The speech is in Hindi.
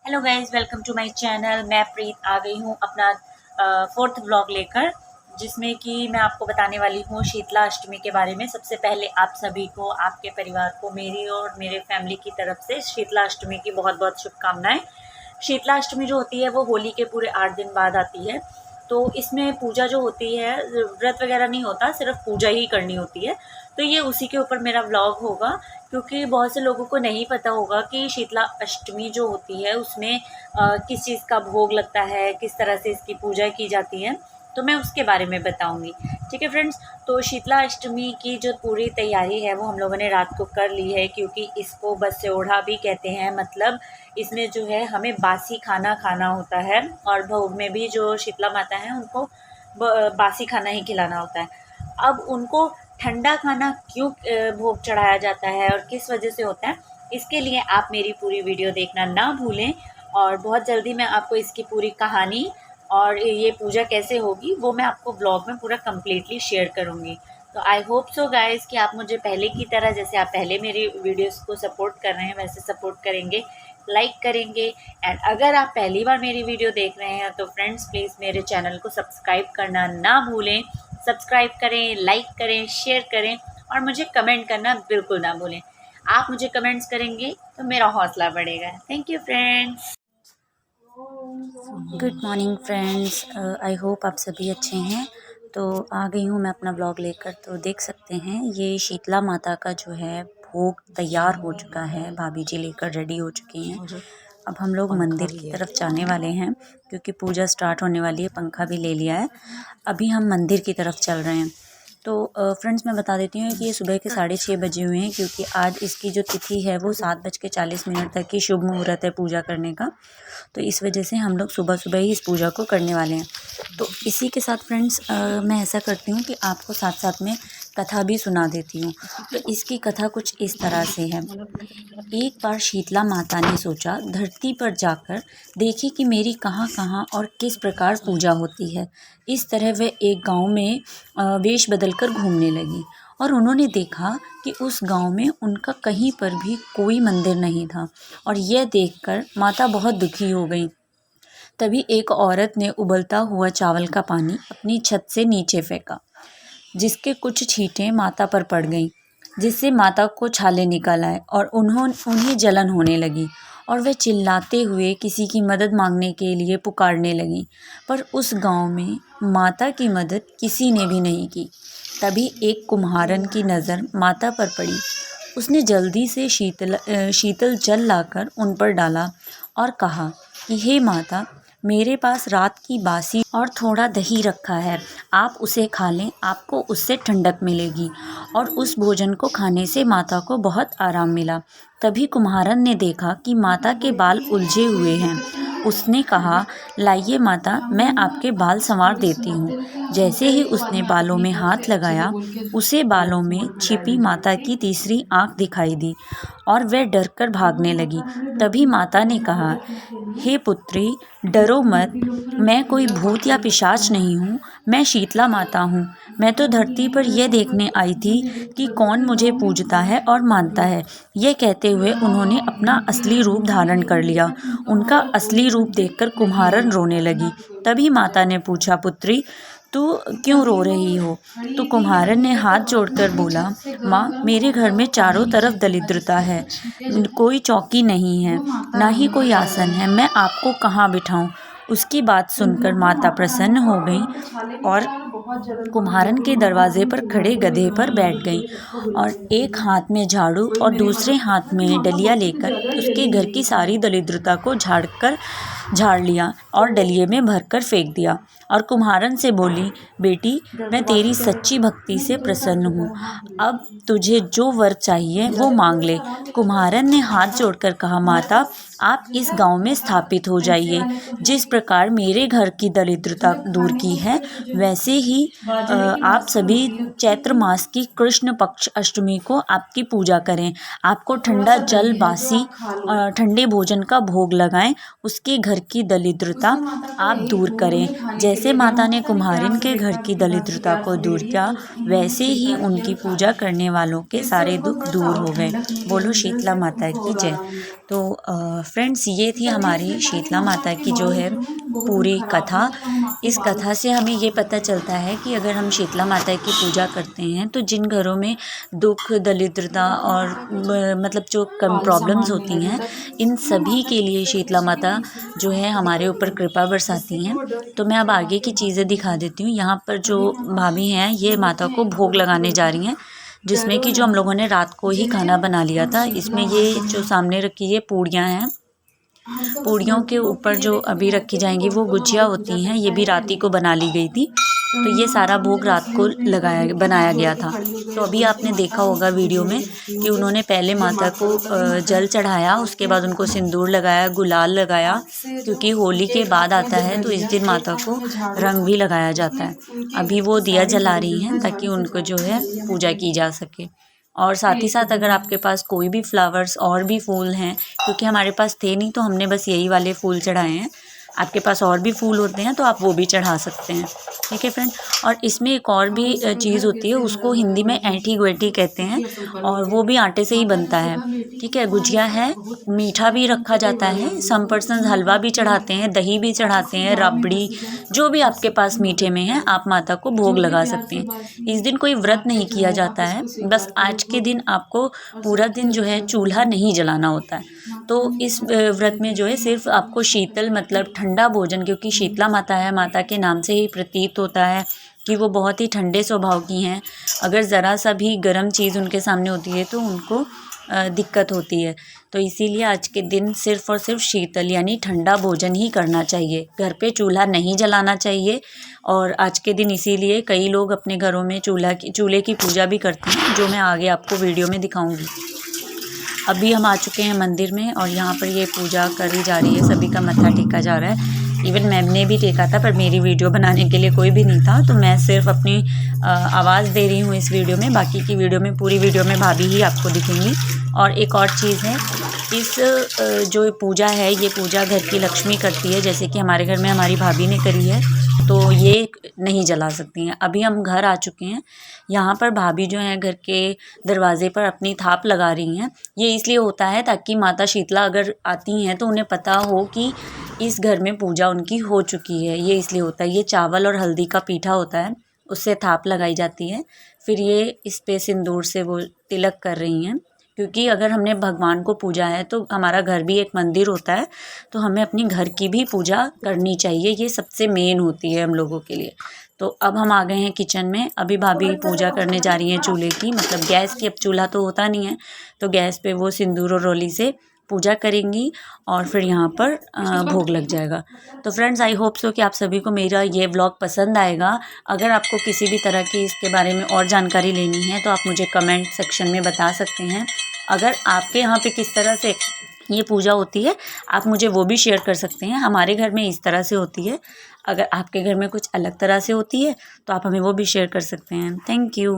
Hello guys, welcome to my channel. मैं प्रीत आ गई हूँ अपना फोर्थ ब्लॉग लेकर, जिसमें कि मैं आपको बताने वाली हूँ शीतला अष्टमी के बारे में। सबसे पहले आप सभी को, आपके परिवार को मेरी और मेरे फैमिली की तरफ से शीतला अष्टमी की बहुत बहुत शुभकामनाएं। शीतला अष्टमी जो होती है वो होली के पूरे 8 दिन बाद आती है। तो इसमें पूजा जो होती है, व्रत वगैरह नहीं होता, सिर्फ पूजा ही करनी होती है। तो ये उसी के ऊपर मेरा व्लॉग होगा, क्योंकि बहुत से लोगों को नहीं पता होगा कि शीतला अष्टमी जो होती है उसमें किस चीज़ का भोग लगता है, किस तरह से इसकी पूजा की जाती है। तो मैं उसके बारे में बताऊंगी। ठीक है फ्रेंड्स, तो शीतला अष्टमी की जो पूरी तैयारी है वो हम लोगों ने रात को कर ली है, क्योंकि इसको बस्योढ़ा भी कहते हैं। मतलब इसमें जो है हमें बासी खाना खाना होता है, और भोग में भी जो शीतला माता है उनको बासी खाना ही खिलाना होता है। अब उनको ठंडा खाना क्यों भोग चढ़ाया जाता है और किस वजह से होता है, इसके लिए आप मेरी पूरी वीडियो देखना ना भूलें। और बहुत जल्दी मैं आपको इसकी पूरी कहानी और ये पूजा कैसे होगी वो मैं आपको ब्लॉग में पूरा कम्प्लीटली शेयर करूँगी। तो आई होप सो गाइस कि आप मुझे पहले की तरह, जैसे आप पहले मेरी वीडियोस को सपोर्ट कर रहे हैं, वैसे सपोर्ट करेंगे, लाइक करेंगे। एंड अगर आप पहली बार मेरी वीडियो देख रहे हैं तो फ्रेंड्स प्लीज़ मेरे चैनल को सब्सक्राइब करना ना भूलें। सब्सक्राइब करें, लाइक करें, शेयर करें और मुझे कमेंट करना बिल्कुल ना भूलें। आप मुझे कमेंट्स करेंगे तो मेरा हौसला बढ़ेगा। Thank you friends. Good morning friends, I hope आप सभी अच्छे हैं। तो आ गई हूँ मैं अपना ब्लॉग लेकर। तो देख सकते हैं ये शीतला माता का जो है भोग तैयार हो चुका है, भाभी जी लेकर रेडी हो चुकी हैं। अब हम लोग मंदिर की तरफ जाने वाले हैं, क्योंकि पूजा स्टार्ट होने वाली है। पंखा भी ले लिया है, अभी हम मंदिर की तरफ चल रहे हैं। तो फ्रेंड्स मैं बता देती हूँ कि ये सुबह के 6:30 बजे हुए हैं, क्योंकि आज इसकी जो तिथि है वो 7:40 तक की शुभ मुहूर्त है पूजा करने का। तो इस वजह से हम लोग सुबह सुबह ही इस पूजा को करने वाले हैं। तो इसी के साथ फ्रेंड्स मैं ऐसा करती हूँ कि आपको साथ साथ में कथा भी सुना देती हूँ। तो इसकी कथा कुछ इस तरह से है। एक बार शीतला माता ने सोचा धरती पर जाकर देखे कि मेरी कहाँ कहाँ और किस प्रकार पूजा होती है। इस तरह वह एक गांव में वेश बदलकर घूमने लगी, और उन्होंने देखा कि उस गांव में उनका कहीं पर भी कोई मंदिर नहीं था। और यह देखकर माता बहुत दुखी हो गई। तभी एक औरत ने उबलता हुआ चावल का पानी अपनी छत से नीचे फेंका, जिसके कुछ छींटें माता पर पड़ गईं, जिससे माता को छाले निकल आए और उन्हें जलन होने लगी। और वे चिल्लाते हुए किसी की मदद मांगने के लिए पुकारने लगीं, पर उस गांव में माता की मदद किसी ने भी नहीं की। तभी एक कुम्हारन की नज़र माता पर पड़ी। उसने जल्दी से शीतल जल लाकर उन पर डाला और कहा कि हे माता, मेरे पास रात की बासी और थोड़ा दही रखा है, आप उसे खा लें, आपको उससे ठंडक मिलेगी। और उस भोजन को खाने से माता को बहुत आराम मिला। तभी कुम्हारन ने देखा कि माता के बाल उलझे हुए हैं। उसने कहा, लाइए माता, मैं आपके बाल संवार देती हूँ। जैसे ही उसने बालों में हाथ लगाया, उसे बालों में छिपी माता की तीसरी आंख दिखाई दी और वह डरकर भागने लगी। तभी माता ने कहा, हे पुत्री, डरो मत, मैं कोई भूत या पिशाच नहीं हूँ, मैं शीतला माता हूँ। मैं तो धरती पर यह देखने आई थी कि कौन मुझे पूजता है और मानता है। यह कहते हुए उन्होंने अपना असली रूप धारण कर लिया। उनका असली रूप देखकर कुम्हारन रोने लगी। तभी माता ने पूछा, पुत्री, तू क्यों रो रही हो? तो कुम्हारन ने हाथ जोड़कर बोला, माँ, मेरे घर में चारों तरफ दरिद्रता है, कोई चौकी नहीं है, ना ही कोई आसन है, मैं आपको कहाँ बिठाऊं? उसकी बात सुनकर माता प्रसन्न हो गई और कुम्हारन के दरवाजे पर खड़े गधे पर बैठ गई, और एक हाथ में झाड़ू और दूसरे हाथ में डलिया लेकर उसके घर की सारी दरिद्रता को झाड़ लिया और डलिये में भरकर फेंक दिया। और कुम्हारन से बोली, बेटी, मैं तेरी सच्ची भक्ति से प्रसन्न हूँ, अब तुझे जो वर चाहिए वो मांग ले। कुम्हारन ने हाथ जोड़कर कहा, माता, आप इस गांव में स्थापित हो जाइए। जिस प्रकार मेरे घर की दरिद्रता दूर की है, वैसे ही आप सभी चैत्र मास की कृष्ण पक्ष अष्टमी को आपकी पूजा करें। आपको ठंडा जल, बासी ठंडे भोजन का भोग लगाएं, उसके घर घर की दरिद्रता आप दूर करें। जैसे माता ने कुम्हारिन के घर की दरिद्रता को दूर किया, वैसे ही उनकी पूजा करने वालों के सारे दुख दूर हो गए। बोलो शीतला माता की जय। तो फ्रेंड्स, ये थी हमारी शीतला माता की जो है पूरी कथा। इस कथा से हमें ये पता चलता है कि अगर हम शीतला माता की पूजा करते हैं तो जिन घरों में दुख, दरिद्रता और मतलब जो कम प्रॉब्लम्स होती हैं, इन सभी के लिए शीतला माता जो है हमारे ऊपर कृपा बरसाती हैं। तो मैं अब आगे की चीज़ें दिखा देती हूँ। यहाँ पर जो भाभी हैं ये माता को भोग लगाने जा रही हैं, जिसमें कि जो हम लोगों ने रात को ही खाना बना लिया था। इसमें ये जो सामने रखी है पूड़ियाँ हैं, पूड़ियों के ऊपर जो अभी रखी जाएंगी वो गुजिया होती हैं, ये भी रात ही को बना ली गई थी। तो ये सारा भोग रात को बनाया गया था। तो अभी आपने देखा होगा वीडियो में कि उन्होंने पहले माता को जल चढ़ाया, उसके बाद उनको सिंदूर लगाया, गुलाल लगाया, क्योंकि होली के बाद आता है तो इस दिन माता को रंग भी लगाया जाता है। अभी वो दिया जला रही हैं ताकि उनको जो है पूजा की जा सके। और साथ ही साथ अगर आपके पास कोई भी फ्लावर्स और भी फूल हैं, क्योंकि हमारे पास थे नहीं तो हमने बस यही वाले फूल चढ़ाए हैं, आपके पास और भी फूल होते हैं तो आप वो भी चढ़ा सकते हैं। ठीक है फ्रेंड। और इसमें एक और भी चीज़ होती है, उसको हिंदी में ऐंठी ग्वेटी कहते हैं, और वो भी आटे से ही बनता है। ठीक है, गुजिया है, मीठा भी रखा जाता है, सम पर्सन हलवा भी चढ़ाते हैं, दही भी चढ़ाते हैं, रबड़ी, जो भी आपके पास मीठे में है आप माता को भोग लगा सकते हैं। इस दिन कोई व्रत नहीं किया जाता है, बस आज के दिन आपको पूरा दिन जो है चूल्हा नहीं जलाना होता है। तो इस व्रत में जो है सिर्फ आपको शीतल मतलब ठंडा भोजन, क्योंकि शीतला माता है, माता के नाम से ही प्रतीत होता है कि वो बहुत ही ठंडे स्वभाव की हैं। अगर ज़रा सा भी गर्म चीज़ उनके सामने होती है तो उनको दिक्कत होती है। तो इसीलिए आज के दिन सिर्फ़ और सिर्फ शीतल यानी ठंडा भोजन ही करना चाहिए, घर पे चूल्हा नहीं जलाना चाहिए। और आज के दिन इसीलिए कई लोग अपने घरों में चूल्हे की पूजा भी करते हैं, जो मैं आगे आपको वीडियो में दिखाऊंगी। अभी हम आ चुके हैं मंदिर में और यहाँ पर ये पूजा करी जा रही है, सभी का मत्था टेका जा रहा है। इवन मैम ने भी टेका था, पर मेरी वीडियो बनाने के लिए कोई भी नहीं था, तो मैं सिर्फ अपनी आवाज़ दे रही हूँ इस वीडियो में। बाकी की वीडियो में, पूरी वीडियो में भाभी ही आपको दिखेंगी। और एक और चीज़ है, इस जो पूजा है ये पूजा घर की लक्ष्मी करती है, जैसे कि हमारे घर में हमारी भाभी ने करी है, तो ये नहीं जला सकती हैं। अभी हम घर आ चुके हैं, यहाँ पर भाभी जो हैं घर के दरवाजे पर अपनी थाप लगा रही हैं। ये इसलिए होता है ताकि माता शीतला अगर आती हैं तो उन्हें पता हो कि इस घर में पूजा उनकी हो चुकी है, ये इसलिए होता है। ये चावल और हल्दी का पीठा होता है, उससे थाप लगाई जाती है। फिर ये इस पे सिंदूर से वो तिलक कर रही हैं, क्योंकि अगर हमने भगवान को पूजा है तो हमारा घर भी एक मंदिर होता है, तो हमें अपनी घर की भी पूजा करनी चाहिए, ये सबसे मेन होती है हम लोगों के लिए। तो अब हम आ गए हैं किचन में। अभी भाभी पूजा करने जा रही हैं चूल्हे की, मतलब गैस की। अब चूल्हा तो होता नहीं है तो गैस पे वो सिंदूर और रोली से पूजा करेंगी और फिर यहाँ पर भोग लग जाएगा। तो फ्रेंड्स, आई होप सो कि आप सभी को मेरा ये व्लॉग पसंद आएगा। अगर आपको किसी भी तरह की इसके बारे में और जानकारी लेनी है तो आप मुझे कमेंट सेक्शन में बता सकते हैं। अगर आपके यहाँ पे किस तरह से ये पूजा होती है आप मुझे वो भी शेयर कर सकते हैं। हमारे घर में इस तरह से होती है, अगर आपके घर में कुछ अलग तरह से होती है तो आप हमें वो भी शेयर कर सकते हैं। Thank you.